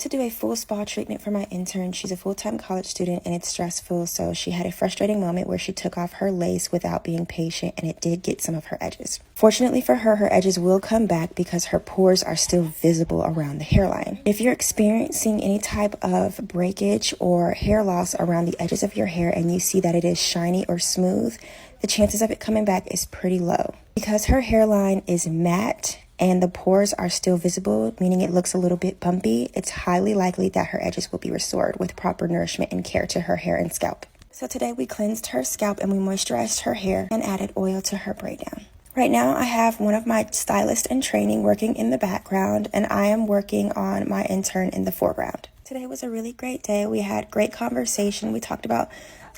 to do a full spa treatment for my intern. She's a full-time college student and it's stressful, so she had a frustrating moment where she took off her lace without being patient and it did get some of her edges. Fortunately for her, her edges will come back because her pores are still visible around the hairline. If you're experiencing any type of breakage or hair loss around the edges of your hair and you see that it is shiny or smooth, the chances of it coming back is pretty low. Because her hairline is matte and the pores are still visible, meaning it looks a little bit bumpy, it's highly likely that her edges will be restored with proper nourishment and care to her hair and scalp. So today we cleansed her scalp and we moisturized her hair and added oil to her braid down. Right now I have one of my stylists in training working in the background and I am working on my intern in the foreground. Today was a really great day. We had great conversation. We talked about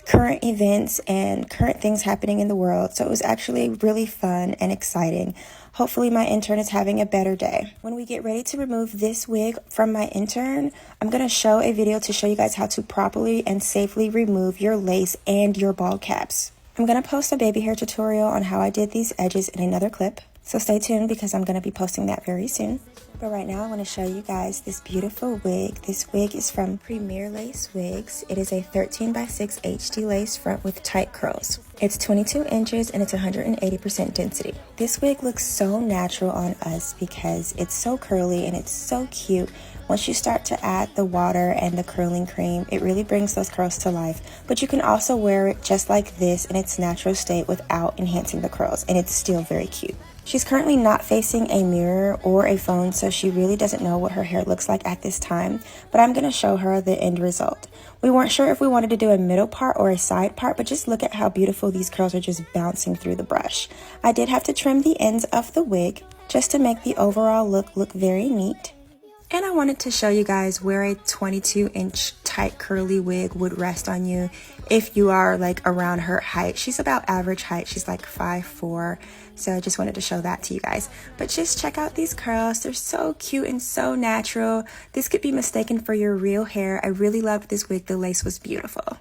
current events and current things happening in the world. So it was actually really fun and exciting. Hopefully my intern is having a better day. When we get ready to remove this wig from my intern, I'm going to show a video to show you guys how to properly and safely remove your lace and your ball caps. I'm going to post a baby hair tutorial on how I did these edges in another clip. So stay tuned because I'm going to be posting that very soon. But right now I want to show you guys this beautiful wig. This wig is from Premier Lace Wigs. It is a 13x6 HD lace front with tight curls. It's 22 inches and it's 180% density. This wig looks so natural on us because it's so curly and it's so cute. Once you start to add the water and the curling cream, it really brings those curls to life. But you can also wear it just like this in its natural state without enhancing the curls, and it's still very cute. She's currently not facing a mirror or a phone, so she really doesn't know what her hair looks like at this time, but I'm going to show her the end result. We weren't sure if we wanted to do a middle part or a side part, but just look at how beautiful these curls are just bouncing through the brush. I did have to trim the ends of the wig just to make the overall look very neat. And I wanted to show you guys where a 22-inch tight curly wig would rest on you if you are like around her height. She's about average height. She's like 5'4". So I just wanted to show that to you guys. But just check out these curls. They're so cute and so natural. This could be mistaken for your real hair. I really loved this wig. The lace was beautiful.